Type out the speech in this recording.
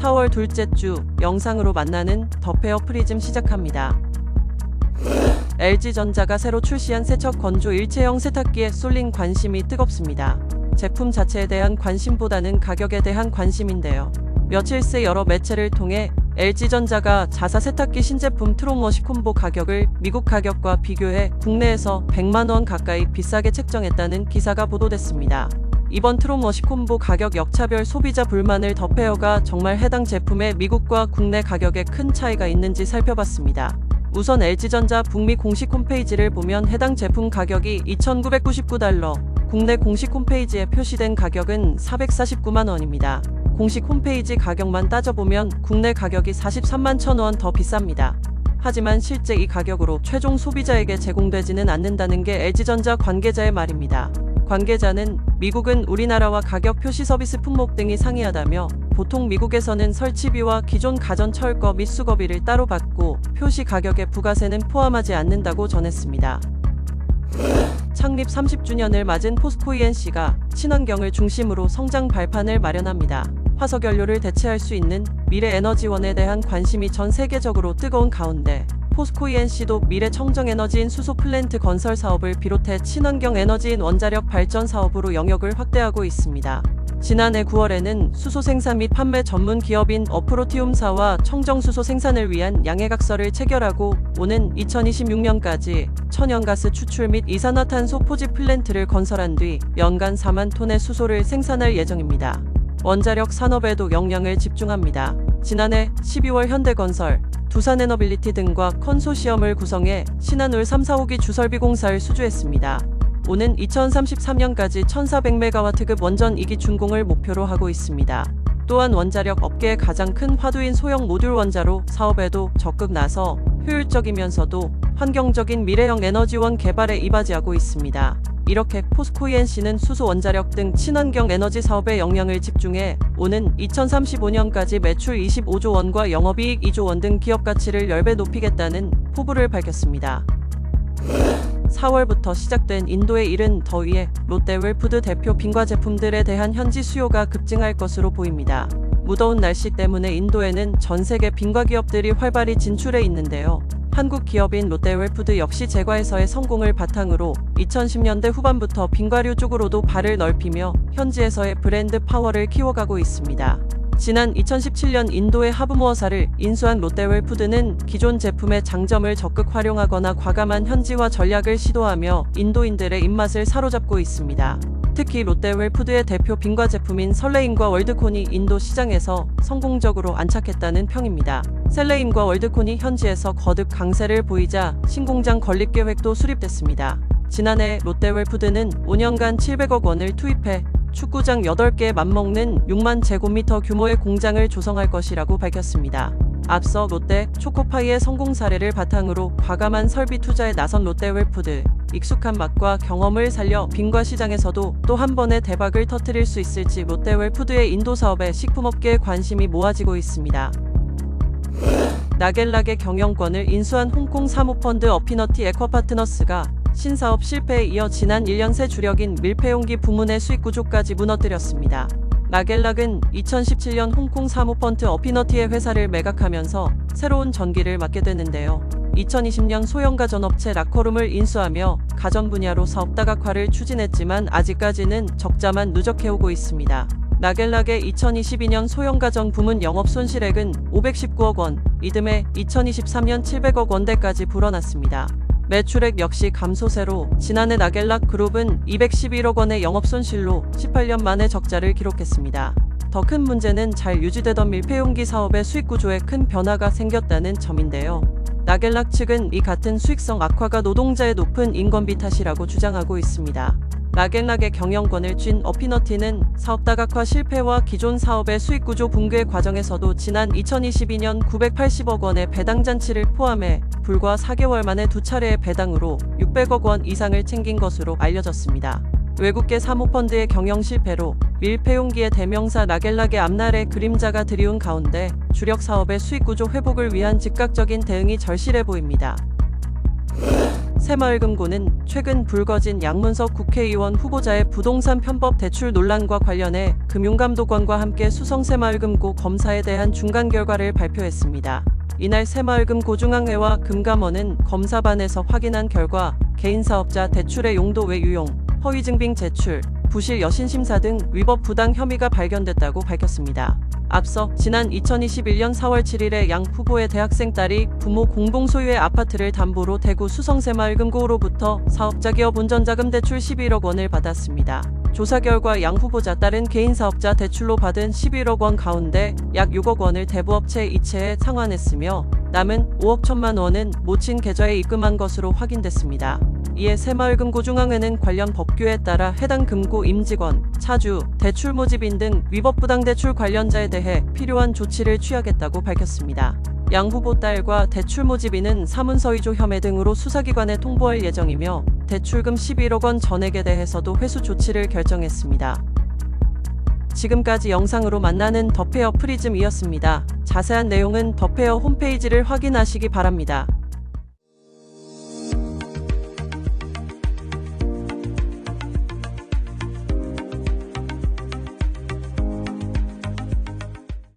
4월 둘째 주 영상으로 만나는 더 페어 프리즘 시작합니다. LG전자가 새로 출시한 세척 건조 일체형 세탁기에 쏠린 관심이 뜨겁습니다. 제품 자체에 대한 관심보다는 가격에 대한 관심인데요. 며칠 새 여러 매체를 통해 LG전자가 자사 세탁기 신제품 트롯워시 콤보 가격을 미국 가격과 비교해 국내에서 100만원 가까이 비싸게 책정했다는 기사가 보도됐습니다. 이번 트롯워시 콤보 가격 역차별 소비자 불만을 더 페어가 정말 해당 제품의 미국과 국내 가격에 큰 차이가 있는지 살펴봤습니다. 우선 LG전자 북미 공식 홈페이지를 보면 해당 제품 가격이 $2,999, 국내 공식 홈페이지에 표시된 가격은 449만원입니다. 공식 홈페이지 가격만 따져보면 국내 가격이 43만 1,000원 더 비쌉니다. 하지만 실제 이 가격으로 최종 소비자에게 제공되지는 않는다는 게 LG전자 관계자의 말입니다. 관계자는 미국은 우리나라와 가격 표시 서비스 품목 등이 상이하다며 보통 미국에서는 설치비와 기존 가전 철거 및 수거비를 따로 받고 표시 가격에 부가세는 포함하지 않는다고 전했습니다. 창립 30주년을 맞은 포스코 E&C가 친환경을 중심으로 성장 발판을 마련합니다. 화석연료를 대체할 수 있는 미래 에너지원에 대한 관심이 전 세계적으로 뜨거운 가운데 포스코 E&C도 미래 청정에너지인 수소 플랜트 건설 사업을 비롯해 친환경 에너지인 원자력 발전 사업으로 영역을 확대하고 있습니다. 지난해 9월에는 수소 생산 및 판매 전문 기업인 어프로티움사와 청정수소 생산을 위한 양해각서를 체결하고 오는 2026년까지 천연가스 추출 및 이산화탄소 포집 플랜트를 건설한 뒤 연간 4만 톤의 수소를 생산할 예정입니다. 원자력 산업에도 역량을 집중합니다. 지난해 12월 현대건설, 두산에너빌리티 등과 컨소시엄을 구성해 신한울 3, 4호기 주설비 공사를 수주했습니다. 오는 2033년까지 1400메가와트급 원전 2기 준공을 목표로 하고 있습니다. 또한 원자력 업계의 가장 큰 화두인 소형 모듈 원자로 사업에도 적극 나서 효율적이면서도 환경적인 미래형 에너지원 개발에 이바지하고 있습니다. 이렇게 포스코 E&C는 수소 원자력 등 친환경 에너지 사업에 역량을 집중해 오는 2035년까지 매출 25조 원과 영업이익 2조 원 등 기업 가치를 10배 높이겠다는 포부를 밝혔습니다. 4월부터 시작된 인도의 이른 더위에 롯데웰푸드 대표 빙과 제품들에 대한 현지 수요가 급증할 것으로 보입니다. 무더운 날씨 때문에 인도에는 전 세계 빙과 기업들이 활발히 진출해 있는데요. 한국 기업인 롯데웰푸드 역시 제과에서의 성공을 바탕으로 2010년대 후반부터 빙과류 쪽으로도 발을 넓히며 현지에서의 브랜드 파워를 키워가고 있습니다. 지난 2017년 인도의 하브모어사를 인수한 롯데웰푸드는 기존 제품의 장점을 적극 활용하거나 과감한 현지화 전략을 시도하며 인도인들의 입맛을 사로잡고 있습니다. 특히 롯데웰푸드의 대표 빙과 제품인 설레임과 월드콘이 인도 시장에서 성공적으로 안착했다는 평입니다. 설레임과 월드콘이 현지에서 거듭 강세를 보이자 신공장 건립 계획도 수립됐습니다. 지난해 롯데웰푸드는 5년간 700억 원을 투입해 축구장 8개에 맞먹는 6만 제곱미터 규모의 공장을 조성할 것이라고 밝혔습니다. 앞서 롯데 초코파이의 성공 사례를 바탕으로 과감한 설비 투자에 나선 롯데웰푸드. 익숙한 맛과 경험을 살려 빙과 시장에서도 또 한 번의 대박을 터뜨릴 수 있을지 롯데웰푸드의 인도 사업에 식품업계에 관심이 모아지고 있습니다. 나겔락의 경영권을 인수한 홍콩 사모펀드 어피너티 에쿼파트너스가 신사업 실패에 이어 지난 1년 새 주력인 밀폐용기 부문의 수익 구조까지 무너뜨렸습니다. 나겔락은 2017년 홍콩 사모펀드 어피너티의 회사를 매각하면서 새로운 전기를 맡게 되는데요. 2020년 소형 가전업체 라커룸을 인수하며 가전 분야로 사업 다각화를 추진했지만 아직까지는 적자만 누적해오고 있습니다. 나겔락의 2022년 소형 가전 부문 영업 손실액은 519억 원, 이듬해 2023년 700억 원대까지 불어났습니다. 매출액 역시 감소세로 지난해 나겔락 그룹은 211억 원의 영업 손실로 18년 만에 적자를 기록했습니다. 더 큰 문제는 잘 유지되던 밀폐용기 사업의 수익 구조에 큰 변화가 생겼다는 점인데요. 나겔락 측은 이 같은 수익성 악화가 노동자의 높은 인건비 탓이라고 주장하고 있습니다. 나겔락의 경영권을 쥔 어피너티는 사업 다각화 실패와 기존 사업의 수익 구조 붕괴 과정에서도 지난 2022년 980억 원의 배당 잔치를 포함해 불과 4개월 만에 2차례의 배당으로 600억 원 이상을 챙긴 것으로 알려졌습니다. 외국계 사모펀드의 경영 실패로 밀폐용기의 대명사 나겔락의 앞날의 그림자가 드리운 가운데 주력 사업의 수익 구조 회복을 위한 즉각적인 대응이 절실해 보입니다. 새마을금고는 최근 불거진 양문석 국회의원 후보자의 부동산 편법 대출 논란과 관련해 금융감독원과 함께 수성새마을금고 검사에 대한 중간 결과를 발표했습니다. 이날 새마을금고중앙회와 금감원은 검사반에서 확인한 결과 개인사업자 대출의 용도 외 유용, 허위증빙 제출, 부실 여신심사 등 위법 부당 혐의가 발견됐다고 밝혔습니다. 앞서 지난 2021년 4월 7일에 양 후보의 대학생 딸이 부모 공동 소유의 아파트를 담보로 대구 수성새마을금고로부터 사업자 기업 운전자금 대출 11억 원을 받았습니다. 조사 결과 양 후보자 딸은 개인 사업자 대출로 받은 11억 원 가운데 약 6억 원을 대부업체 이체에 상환했으며 남은 5억 1천만 원은 모친 계좌에 입금한 것으로 확인됐습니다. 이에 새마을금고중앙회는 관련 법규에 따라 해당 금고 임직원, 차주, 대출 모집인 등 위법 부당 대출 관련자에 대해 필요한 조치를 취하겠다고 밝혔습니다. 양 후보 딸과 대출 모집인은 사문서위조 혐의 등으로 수사기관에 통보할 예정이며 대출금 11억 원 전액에 대해서도 회수 조치를 결정했습니다. 지금까지 영상으로 만나는 더페어 프리즘이었습니다. 자세한 내용은 더페어 홈페이지를 확인하시기 바랍니다.